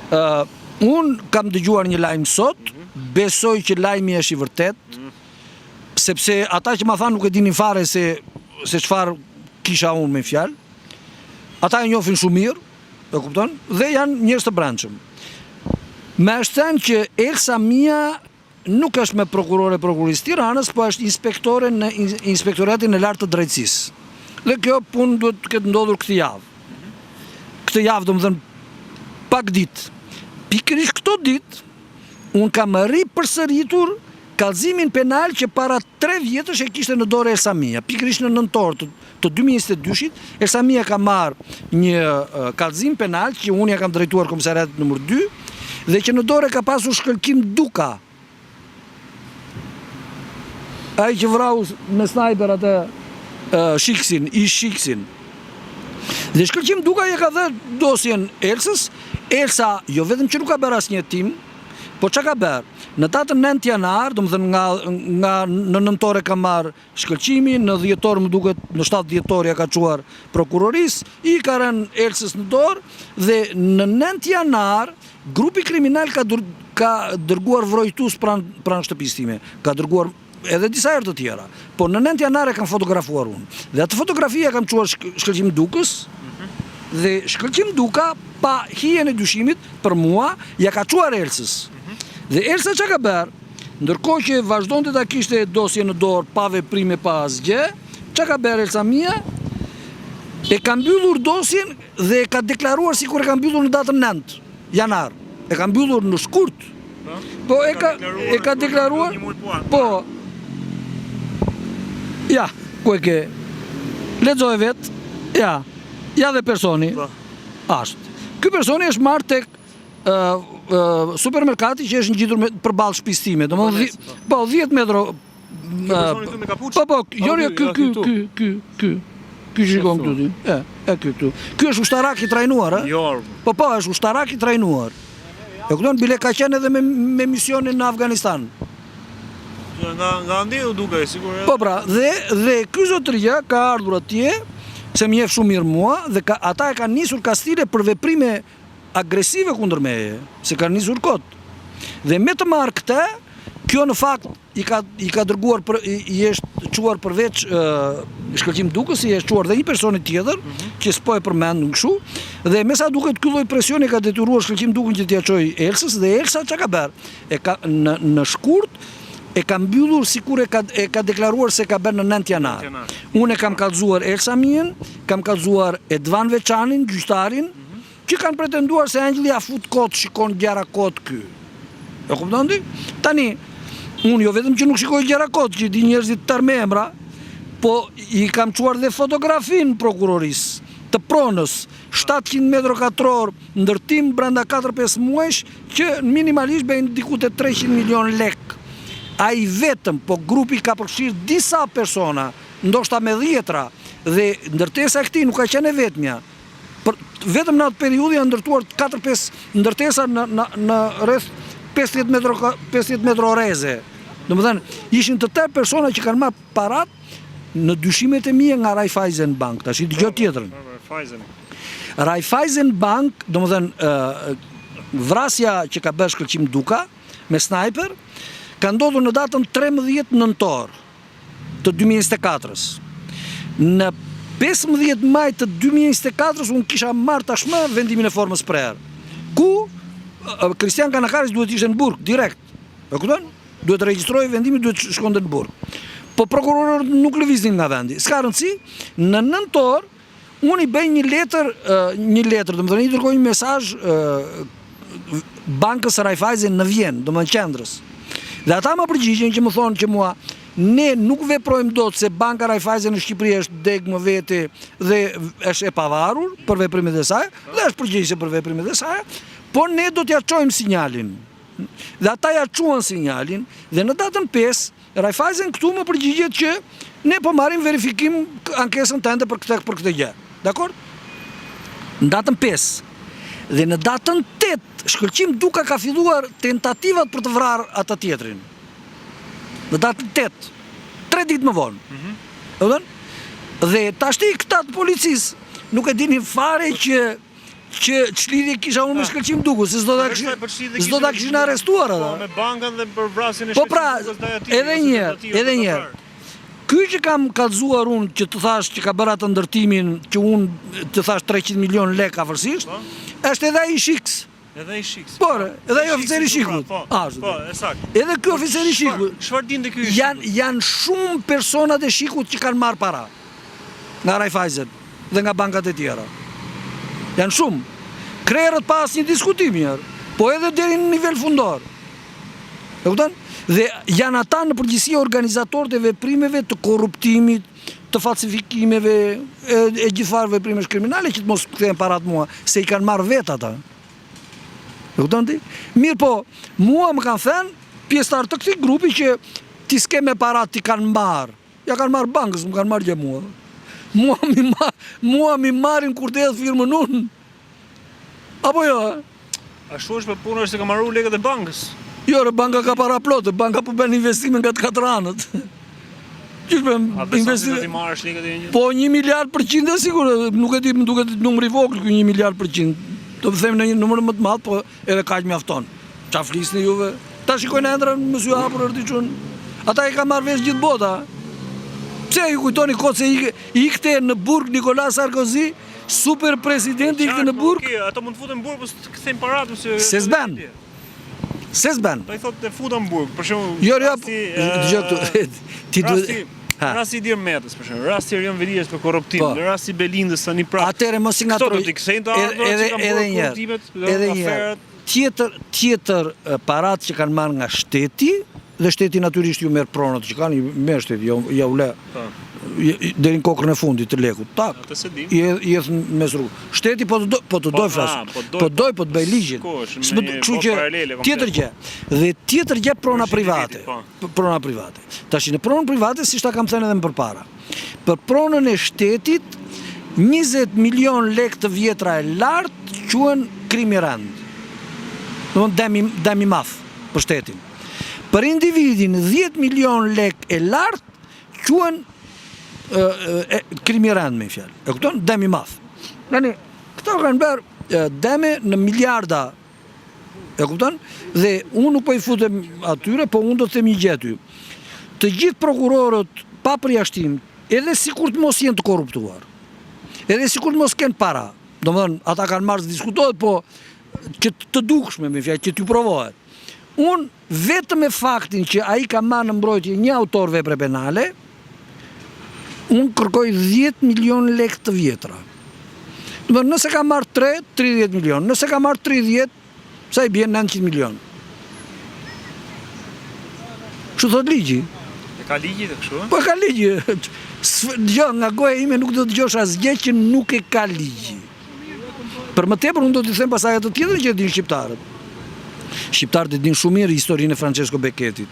[SPEAKER 1] Unë kam dëgjuar një lajm sot, besoj që lajmi është i vërtet, sepse ata që ma thanë nuk e dinin fare se çfarë kisha unë me fjalë. Ata e njohin shumë mirë, e kupton? Dhe janë njerëz të brendshëm. Me është thënë që Elsa Mia nuk është me prokurorisë Tiranës, po është inspektore në Inspektoratin e Lartë të Drejtësisë. Dhe kjo punë duhet të ketë ndodhur këtë javë. Këtë javë, domethënë pak ditë. Pikërisht këto ditë unë kam ripërsëritur kallëzimin penal që para 3 vjetësh e kishte në dorë Elsa Mia. Pikërisht në nëntor të 2022-shit, Elsa Mia ka marrë një kallëzim penal që unë ja kam drejtuar komisariatit nëmër 2 dhe që në dorë ka pasur Shkëlqim Duka. Ai që vrau me snajper atë Shiksin. Dhe Shkëlqim Duka ja ka dhënë dosjen Elsës. Elsa jo vetëm që nuk ka bërë asnjë hetim, po çka ka bërë? Në datën 9 janar, domethënë nga në nëntore ka marrë shkëlqimin, në dhjetor më duket në 7 dhjetor ja ka çuar prokurorisë, i ka rënë Elsës në dorë dhe në 9 janar grupi kriminal ka dërguar vrojtues pranë shtëpisë time. Ka dërguar edhe disa herë të tjera. Po në 9 janar e kam fotografuar unë. Dhe atë fotografia kam çuar Shkëlqim Dukës. Dhe Shkëlqim Duka pa hijen e dyshimit për mua ja ka çuar Elsës. Dhe Elsa çka ka bërë? Ndërkohë që vazhdonte ta kishte dosje në dorë pa veprime pa asgjë, çka ka bërë Elsa Mia? E ka mbyllur dosjen dhe e ka deklaruar sikur e ka mbyllur në datën 9 janar. E ka mbyllur në shkurt. Po e ka deklaruar. Po. Ja, ku e ke? Lexoj vet. Ja. Ja dhe personi. Ashtë. Ky personi është marrë tek supermerkati që është ngjitur përballë shtëpisë time, domethënë 10 metra. Po, ky shikon këtu ti. Ky këtu. Ky është ushtarak i trajnuar, ë?
[SPEAKER 2] Jo.
[SPEAKER 1] Po, është ushtarak i trajnuar. E kupton, bile ka qenë edhe me misionin në Afganistan.
[SPEAKER 2] Nga ndiu duke, sigurisht.
[SPEAKER 1] Po pra, dhe ky zotëria ka ardhur atje, se më njeh shumë mirë mua dhe ata e kanë nisur kastile për veprime agresive kundër meje, se kanë nisur kot. Dhe me të marrë këtë, kjo në fakt i ka dërguar i është çuar përveç Shkëlqim Dukës, i është çuar dhe një personi tjetër, që s'po e përmend në kështu, dhe me sa duket ky lloj presioni ka detyruar Shkëlqim Dukën që t'ia çojë Elsës, dhe Elsa çka ka bërë? E ka në shkurt e ka mbyllur sikur e ka deklaruar se ka bërë në 9 janar. Unë e kam kallëzuar Elsa Mien, kam kallëzuar Edvan Veçanin, gjyqtarin, që kanë pretenduar se Angjeli ja fut kot, shikon gjera kot ky. E kupton ti? Tani, unë jo vetëm që nuk shikoj gjera kot, që di njerëzit tërë me emra, po i kam çuar dhe fotografin prokurorisë, të pronës, 700 metro katror, ndërtim brenda 4-5 muajsh, që minimalisht bëjnë diku te 300 milion lek. Ai vetëm, po grupi ka përfshirë disa persona, ndoshta me 10-ra, dhe ndërtesa e këtij nuk ka qenë e vetmja. Vetëm në atë periudhë janë ndërtuar 4-5 ndërtesa në rreth 50 metro rreze. Domethënë, ishin të tërë persona që kanë marrë parat në dyshimet e mia nga Raiffeisen Bank. Tash i dëgjoj tjetrën. Raiffeisen Bank, domethënë vrasja që ka bërë Shkëlqim Duka me snajper, ka ndodhur në datën 13 nëntor të 2024-s. Në 15 maj të 2024-s unë kisha marrë tashmë vendimin e formës prerë. Ku Kristian Kanakaris duhet ishte në burg, direkt. E kupton? Duhet regjistrojë vendimin, duhet shkonte në burg. Po prokurorët nuk lëviznin nga vendi. S'ka rëndësi, në nëntor unë i bëj një letër, domethënë i dërgoj një mesazh bankës Raiffeisen në Vjenë, domethënë qendrës. Dhe ata më përgjigjen që më thonë që mua ne nuk veprojmë dot se banka Raiffeisen në Shqipëri është deg më vete dhe është e pavarur për veprimet e saj, dhe është përgjegjëse për veprimet e saj, por ne do t'ja çojmë sinjalin. Dhe ata ja çuan sinjalin dhe në datën 5 Raiffeisen këtu më përgjigjet që ne po marrim verifikim ankesën tënde për këtë gjë. Dakor? Në datën 5 dhe në datën 8 Shkëlqim Duka ka filluar tentativat për të vrarë atë tjetrin. Në datën 8, 3 ditë më vonë. Dhe tashti këta të policisë nuk e dinin fare që ç'lidhje kisha unë me Shkëlqim Dukën, se s'do ta kishin arrestuar ata.
[SPEAKER 2] Me bankën dhe për vrasjen e
[SPEAKER 1] Po pra, edhe një herë. Ky që kam kallëzuar unë që të thash që ka bërë atë ndërtimin që unë të thash 300 milion lek afërsisht, është edhe ai Shiks.
[SPEAKER 2] Edhe i Shiks.
[SPEAKER 1] Po, edhe ai oficeri i Shikut.
[SPEAKER 2] Po, saktë.
[SPEAKER 1] Edhe ky oficeri i Shikut.
[SPEAKER 2] Çfarë dinte ky?
[SPEAKER 1] Janë shumë personat e Shikut që kanë marrë para nga Raiffeisen dhe nga bankat e tjera. Janë shumë. Krerët pas një diskutimi, po edhe deri në nivel fundor. E kupton? Dhe janë ata në përgjithësi organizatorët e veprimeve të korruptimit, të falsifikimeve, e gjithfarë veprimesh kriminale që të mos kthehen parat mua, se i kanë marrë vetë ata. E kupton ti? Mirë po, mua më kanë thënë pjesëtar të këtij grupi që ti s'ke me parat ti kanë marrë. Ja kanë marrë bankës, më kanë marrë gjë mua. Mua mi marrin kur të hedh firmën unë. Apo jo?
[SPEAKER 2] Ashtu është për punë është se ka marrë lekët e bankës.
[SPEAKER 1] Jo, banka ka para plotë, banka po bën investime nga të katër anët. Qysh bën investime?
[SPEAKER 2] Ti marrësh lekët e një?
[SPEAKER 1] Po 1 miliard % sigur, nuk e di, më duket numri i vogël ky 1 miliard %. Do të them në një numër më të madh, po edhe kaq mjafton. Ça flisni juve? Ta shikojnë ëndrën më sy hapur erdhiçun. Ata e kanë marrë vesh gjithë bota. Pse ju kujtoni kot se ikte në burg Nicolas Sarkozy, super presidenti ikte në burg?
[SPEAKER 2] Ato mund të futen në burg, po të kthejnë paratë se
[SPEAKER 1] Se s'ben.
[SPEAKER 2] Po i thotë të futa në burg, për shembull.
[SPEAKER 1] Jo, dëgjoj këtu. Ti duhet
[SPEAKER 2] rasti Ilir Metës, për shembull, rasti Erion Verijes për korruptim, rasti Belindës tani prapë.
[SPEAKER 1] Atëre mos i ngatroj.
[SPEAKER 2] Do të kthejnë të ardhurat që kanë bërë korruptimet, aferat.
[SPEAKER 1] Tjetër parat që kanë marrë nga shteti, dhe shteti natyrisht ju merr pronat që kanë, merr shteti, ja u le. Deri në kokrën e fundit të lekut. Tak. I jeth mes rrugë. Shteti po të doj flas. Po të bëj ligjin. Kështu që tjetër gjë. Dhe tjetër gjë prona private. Prona private. Tash në pronën private siç ta kam thënë edhe më përpara. Për pronën e shtetit 20 milion lek të vjetra e lartë quhen krimi rand. Domthonë dëm i madh për shtetin. Për individin 10 milion lek e lartë quhen krimi rand me fjalë. E kupton? Dëm i madh. Tani këto kanë bërë dëme në miliarda. E kupton? Dhe unë nuk po i futem atyre, po unë do të them një gjë aty. Të gjithë prokurorët pa përjashtim, edhe sikur të mos jenë të korruptuar, edhe sikur të mos kenë para, domethënë ata kanë marrë të diskutohet, po që të dukshme me fjalë, që t'ju provohet. Unë vetëm me faktin që ai ka marrë në mbrojtje një autor vepre penale, unë kërkoj 10 milion lek të vjetra. Nëse ka marrë 3, 30 milion. Nëse ka marrë 30, sa i bjen 900 milion. Kështu thot ligji.
[SPEAKER 2] E ka ligji dhe kështu?
[SPEAKER 1] Po e ka ligji. Dgjoj, nga goja ime nuk do të dëgjosh asgjë që nuk e ka ligji. Për më tepër unë do t'i them pasaj atë tjetër që e din shqiptarët. Shqiptarët e din shumë mirë historinë e Francesco Becchetit.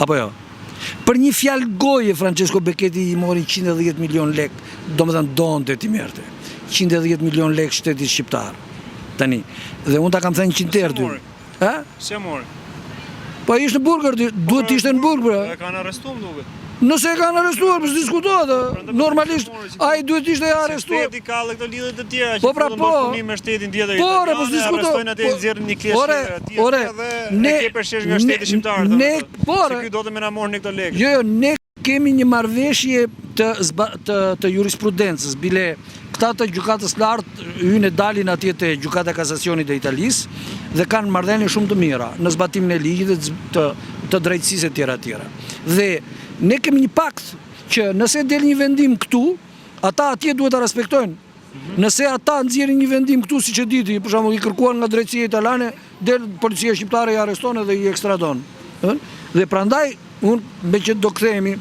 [SPEAKER 1] Apo jo? Për një fjalë goje Francesco Becchetti i mori 110 milion lek, domethënë donte ti merrte. 110 milion lek shtetit shqiptar. Tani, dhe unë ta kam thënë 100 herë ty. Ë?
[SPEAKER 2] Si e mori?
[SPEAKER 1] Po ishte në burg, duhet të ishte në burg, bra.
[SPEAKER 2] E kanë arrestuar duket.
[SPEAKER 1] Nëse e kanë arrestuar, mos diskutohet. Normalisht ai duhet të ishte arrestuar.
[SPEAKER 2] Shteti ka këto lidhje të tjera që
[SPEAKER 1] po pra po.
[SPEAKER 2] Me shtetin tjetër.
[SPEAKER 1] Po, mos diskutohet.
[SPEAKER 2] Atë nxjerrin një kleshë
[SPEAKER 1] Ore,
[SPEAKER 2] ne ke përshesh nga shteti shqiptar.
[SPEAKER 1] Ne, po.
[SPEAKER 2] Se ky do të më na morën këto lekë.
[SPEAKER 1] Jo, ne kemi një marrëveshje të jurisprudencës, bile këta të gjykatës lartë hynë dalin atje te gjykata e kasacionit e Italisë dhe kanë marrëdhënie shumë të mira në zbatimin e ligjit të drejtësisë e tjera. Dhe ne kemi një pakt që nëse del një vendim këtu, ata atje duhet ta respektojnë. Nëse ata nxjerrin një vendim këtu siç e diti, për shembull i kërkuan nga drejtësia italiane, del policia shqiptare i arreston dhe i ekstradon. Dhe prandaj unë me që do kthehemi,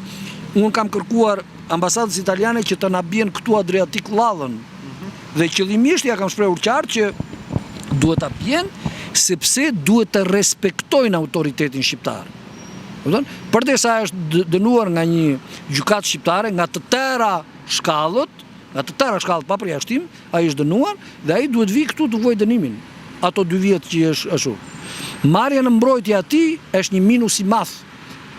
[SPEAKER 1] unë kam kërkuar ambasadës italiane që të na bien këtu Adriatik llallën. Dhe qëllimisht ja kam shprehur qartë që duhet ta bien sepse duhet të respektojnë autoritetin shqiptar. Përdesa është dënuar nga një gjykatë shqiptare, nga të tëra shkallët pa përjashtim, ai është dënuar dhe ai duhet vi këtu të vuajë dënimin. Ato 2 vjet që është ashtu. Marrja në mbrojtje atij është një minus i madh.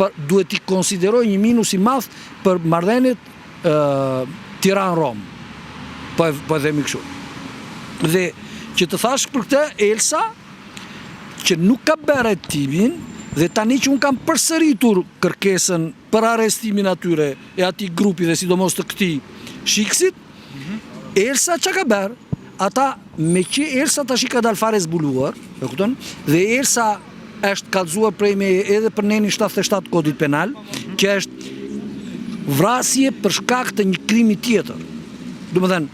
[SPEAKER 1] Duhet t'i konsideroj një minus i madh për marrëdhëniet Tiranë-Rom. Po e themi kështu. Dhe që të thash për këtë Elsa që nuk ka bërë timin dhe tani që unë kam përsëritur kërkesën për arrestimin atyre e atij grupi dhe sidomos të këtij shiksit, Elsa çka ka bërë? Ata me që Elsa tash i ka dalë fare zbuluar, e kupton? Dhe Elsa është kallëzuar prej me edhe për nenin 77 kodit penal, që është vrasje për shkak të një krimi tjetër. Domethënë,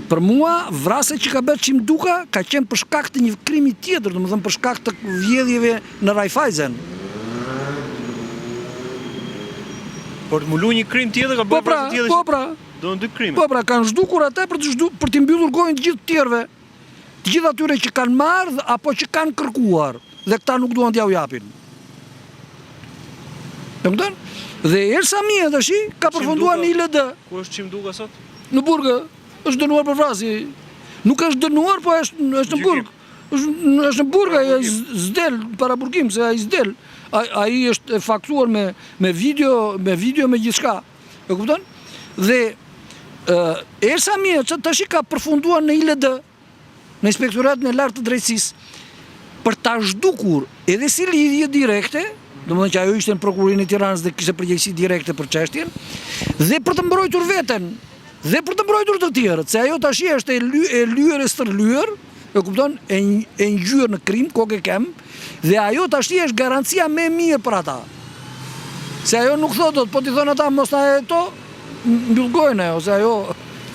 [SPEAKER 1] për mua vrasja që ka bërë Çimduka ka qenë për shkak të një krimi tjetër, domethënë për shkak të vjedhjeve në Raiffeisen.
[SPEAKER 2] Por të mulu një krim tjetër ka bërë vrasje tjetër.
[SPEAKER 1] Po pra.
[SPEAKER 2] Do në dy krime.
[SPEAKER 1] Po pra, kanë zhdukur ata për të mbyllur gojën të gjithë të tjerëve. Të gjithë atyre që kanë marrë apo që kanë kërkuar dhe këta nuk duan t'ja u japin. E kupton? Dhe Elsa Mia tash ka përfunduar në ILD.
[SPEAKER 2] Ku është Çimduka sot?
[SPEAKER 1] Në Burgë, është dënuar për vrasje. Nuk është dënuar, po është në Burgë. Është në Burgë, ai s'del para burgim, se ai s'del. Ai është faktuar me video me gjithçka. E kupton? Dhe Elsa Mia tash ka përfunduar në ILD, në Inspektoratin e Lartë të Drejtësisë, për ta zhdukur edhe si lidhje direkte, domethënë që ajo ishte në prokurorinë e Tiranës dhe kishte përgjegjësi direkte për çështjen, dhe për të mbrojtur veten, dhe për të mbrojtur të tjerët, se ajo tash është e lyer e stërlyer, e kupton, e ngjyrë në krim, kokë kem, dhe ajo tash është garancia më e mirë për ata. Se ajo nuk thotë, po ti thon ata mos na heto, mbyllgojnë ajo, se ajo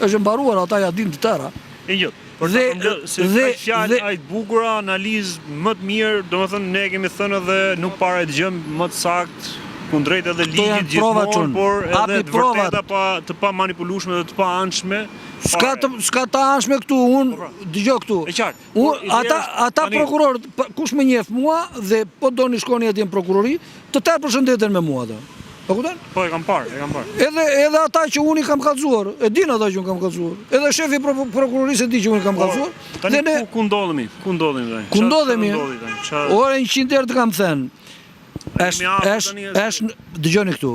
[SPEAKER 1] është mbaruar, ata ja dinë të tëra.
[SPEAKER 2] E gjë. Por se fjalë ai bukura, analizë më të mirë, domethënë ne kemi thënë edhe nuk para e dëgjojmë më të saktë kundrejt edhe ligjit gjithmonë, por edhe të vërteta të pa manipulueshme dhe të pa anshme.
[SPEAKER 1] S'ka të anshme këtu, unë dëgjoj këtu.
[SPEAKER 2] E qartë.
[SPEAKER 1] Ata prokurorët, kush më njeh mua dhe po doni shkoni atje në prokurori, të tërë përshëndeten me mua ata. Po kupton?
[SPEAKER 2] Po e kam parë.
[SPEAKER 1] Edhe ata që unë i kam kallëzuar, e din ata që unë kam kallëzuar. Edhe shefi prokurorisë e di që unë i kam kallëzuar.
[SPEAKER 2] Tani ku ndodhemi? Ku
[SPEAKER 1] ndodhemi? Ora 100 herë të kam thënë. Është dëgjoni këtu.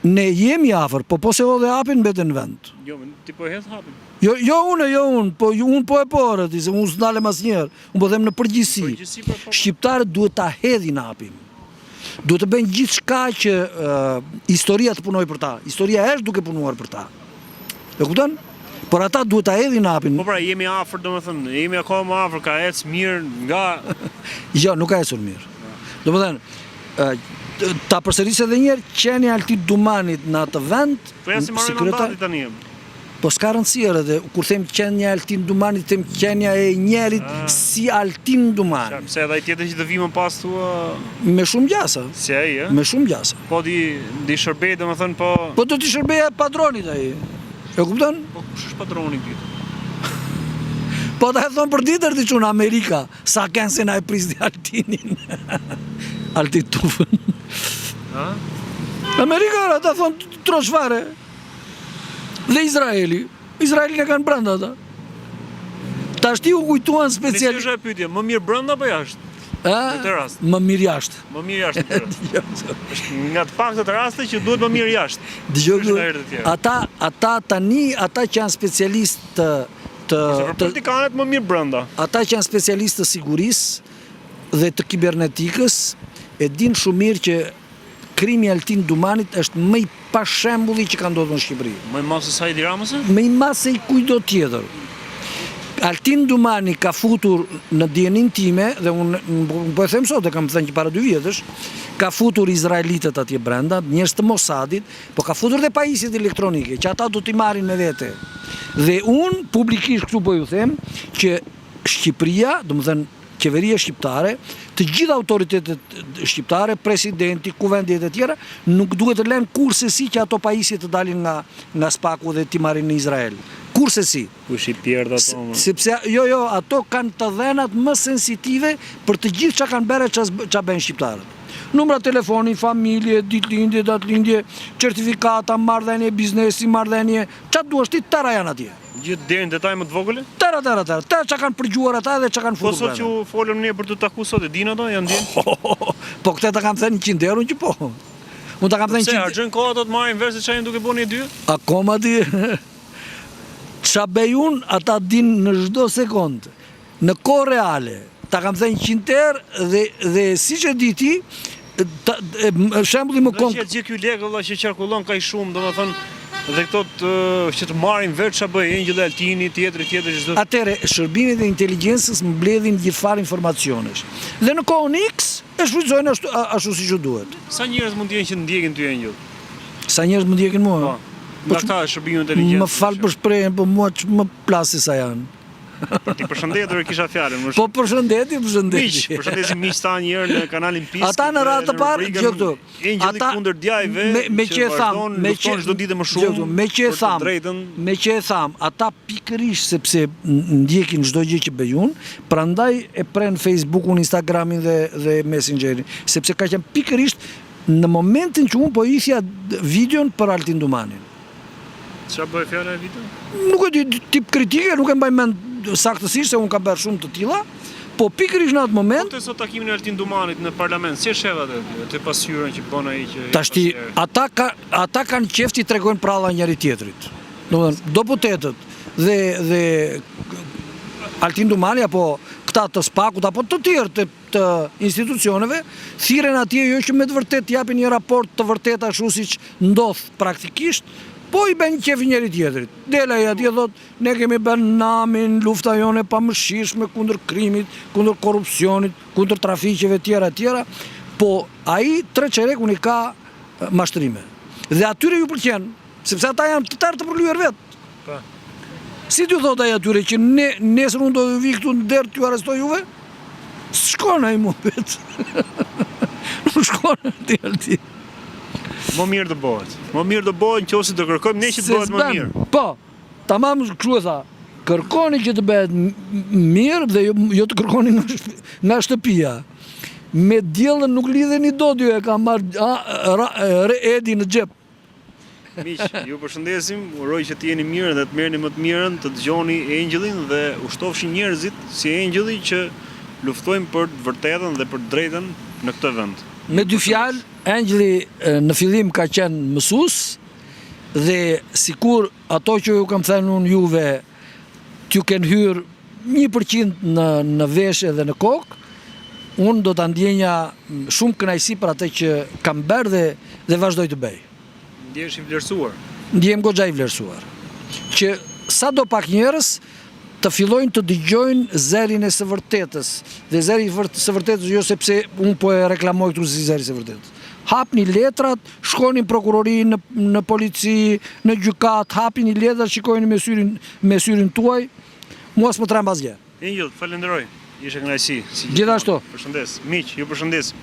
[SPEAKER 1] Ne jemi afër, po se edhe hapin mbeten në vend.
[SPEAKER 2] Jo, ti po hedh hapin.
[SPEAKER 1] Jo unë, po e porë, se unë s'dalem asnjëherë. Unë po them në përgjithësi. Shqiptarët duhet ta hedhin hapin. Duhet të bëjnë gjithçka që historia të punojë për ta. Historia është duke punuar për ta. E kupton? Por ata duhet ta hedhin hapin.
[SPEAKER 2] Po pra, jemi afër, domethënë, jemi akoma afër, ka ecë mirë nga
[SPEAKER 1] Jo, nuk ka ecur mirë. Domethënë, ta përsëris edhe një herë qenia e Altin Dumanit në atë vend.
[SPEAKER 2] Po ja si marrën mandati tani.
[SPEAKER 1] Po s'ka rëndësi edhe, kur them qenia e Altin Dumanit, them qenia e njerit si Altin Dumani.
[SPEAKER 2] Pse edhe ai tjetër që të vi më pas thua
[SPEAKER 1] me shumë gjasa.
[SPEAKER 2] Si ai, ë?
[SPEAKER 1] Me shumë gjasa.
[SPEAKER 2] Po di shërbej, domethënë po.
[SPEAKER 1] Po do t'i shërbej padronit ai. E kupton?
[SPEAKER 2] Po kush është padroni këtu?
[SPEAKER 1] Po ta e thon për ditër ti çun Amerika, sa kanë se na e prisni Altinin. Altin Tufën.
[SPEAKER 2] Ha?
[SPEAKER 1] Amerika ata thon troçfare. Dhe Izraeli e kanë brenda ata. Tash ti u kujtuan specialisht.
[SPEAKER 2] Nëse është pyetje, më mirë brenda apo jashtë? Në këtë rast.
[SPEAKER 1] Më mirë jashtë.
[SPEAKER 2] Më mirë jashtë. Është nga të paktat raste që duhet më mirë jashtë.
[SPEAKER 1] Dëgjoj, ata tani, ata që janë specialistë të
[SPEAKER 2] politikanët më mirë brenda.
[SPEAKER 1] Ata që janë specialistë të sigurisë dhe të kibernetikës e dinë shumë mirë që krimi Altin Dumanit është më i pashembulli që ka ndodhur në Shqipëri.
[SPEAKER 2] Më i madh se sa i Ramës?
[SPEAKER 1] Më i madh se i kujdo tjetër. Altin Dumani ka futur në dijenin time, dhe unë po e them sot, e kam thënë që para 2 vjetësh, ka futur izraelitët atje brenda, njerëz të Mossadit, po ka futur dhe pajisjet elektronike, që ata do t'i marrin me vete. Dhe unë publikisht këtu po ju them që Shqipëria, domethënë qeveria shqiptare, të gjitha autoritetet shqiptare, presidenti, kuvendet e tjera, nuk duhet të lënë kurrësi që ato pajisje të dalin nga spaku dhe t'i marrin në Izrael. Kurrësi.
[SPEAKER 2] Kush i pierd ato?
[SPEAKER 1] Sepse jo, ato kanë të dhenat më sensitive për të gjithë çka kanë bërë ç'a bën shqiptarët. Numra telefoni, familje, ditëlindje, datëlindje, certifikata, marrëdhënie biznesi, marrëdhënie, ç'a duash ti tëra janë atje.
[SPEAKER 2] Gjithë deri në detaj më të vogël?
[SPEAKER 1] Tëra, çka kanë përgjuar ata dhe çka kanë futur.
[SPEAKER 2] Po sot që folëm ne për të takuar sot, e din ato, janë ndjen.
[SPEAKER 1] Po këtë ta kam thënë 100 euro që po. Unë ta kam thënë 100.
[SPEAKER 2] Se harxhën kohë ato të marrin vesh se çajin duke bënë 2?
[SPEAKER 1] Akoma ti. Ç'a bëj unë, ata din në çdo sekond. Në kohë reale. Ta kam thënë 100 herë dhe siç e di ti, shembulli më
[SPEAKER 2] konkret. Gjithë ky lekë valla që qarkullon kaq shumë, domethënë dhe këto që të marrin vetë ç'a bëj Engjëll Altini, tjetri çdo.
[SPEAKER 1] Atëre shërbimit dhe inteligjencës mbledhin gjithfar informacionesh. Dhe në kohën X e shfrytëzojnë ashtu siç duhet.
[SPEAKER 2] Sa njerëz mund të jenë që ndjekin ty Engjëll?
[SPEAKER 1] Sa njerëz mund të ndjekin mua?
[SPEAKER 2] Nga ka shërbimi inteligjencës.
[SPEAKER 1] Më fal për shprehjen, po mua më plasi sa janë.
[SPEAKER 2] Për ti përshëndetur kisha fjalën.
[SPEAKER 1] Po përshëndetje.
[SPEAKER 2] Përshëndesim miq ta një herë në kanalin Pisk.
[SPEAKER 1] Ata në radhë të parë gjë këtu.
[SPEAKER 2] Ata kundër djajve
[SPEAKER 1] me që e tham,
[SPEAKER 2] me që çdo ditë më shumë.
[SPEAKER 1] Me që e tham, ata pikërisht sepse ndjekin çdo gjë që bëj unë, prandaj e pren Facebookun, Instagramin dhe Messengerin, sepse ka qenë pikërisht në momentin që unë po isja videon për Altin Dumanin.
[SPEAKER 2] Ç'a bëj fjala e video?
[SPEAKER 1] Nuk e di tip kritike, nuk e mbaj mend saktësisht se unë kam bërë shumë të tilla, po pikërisht në atë moment.
[SPEAKER 2] Po të sot takimin e Altin Dumanit në parlament, si e shef atë? Të pasqyrën që bën ai që
[SPEAKER 1] Tashti ata kanë qefti tregojnë pralla njëri tjetrit. Domethënë deputetët dhe Altin Dumani apo këta të spakut apo të tjerë të institucioneve thirren atje jo që me të vërtet japin një raport të vërtet ashtu siç ndodh praktikisht, po i bën qef njëri tjetrit. Dela i atje thot, ne kemi bën namin, lufta jone pamëshirshme kundër krimit, kundër korrupsionit, kundër trafiqeve tjera, po ai 3 çerekun i ka mashtrime. Dhe atyre ju pëlqen, sepse ata janë të tërë të përlyer vet.
[SPEAKER 2] Po.
[SPEAKER 1] Si t'ju thot ai atyre që nesër unë do të vi këtu në derë t'ju arrestoj juve? S'shkon ai muhabet. Nuk shkon ti.
[SPEAKER 2] Më mirë të bëhet. Më mirë të bëhet nëse do kërkojmë ne që të bëhet më mirë.
[SPEAKER 1] Po, tamam kështu e tha. Kërkoni që të bëhet mirë dhe jo të kërkoni nga shtëpia. Me diellën nuk lidheni dot ju, e ka marrë Edi në xhep.
[SPEAKER 2] Miq, ju përshëndesim, uroj që të jeni mirë dhe të merrni më të mirën, të dëgjoni Engjëllin dhe ushtofshin njerëzit si Engjëlli që luftojnë për të vërtetën dhe për të drejtën në këtë vend.
[SPEAKER 1] Me dy fjalë, Engjëlli në fillim ka qenë mësues dhe sikur ato që ju kam thënë unë juve t'ju kenë hyrë 1% në veshje dhe në kokë, unë do ta ndjenja shumë kënaqësi për atë që kam bërë dhe vazhdoj të bëj.
[SPEAKER 2] Ndjehesh i vlerësuar.
[SPEAKER 1] Ndjehem goxha i vlerësuar. Që sa do pak njerëz të fillojnë të dëgjojnë zërin e së vërtetës. Dhe zëri i së vërtetës jo sepse unë po e reklamoj këtu si zëri i së vërtetës. Hapni letrat, shkoni në prokurori, në polici, në gjykat, hapni letrat, shikojeni me syrin tuaj, mua s'më tremb asgjë.
[SPEAKER 2] Engjëll, falenderoj. Ishe kënaqësi.
[SPEAKER 1] Gjithashtu.
[SPEAKER 2] Përshëndes. Miq, ju përshëndes.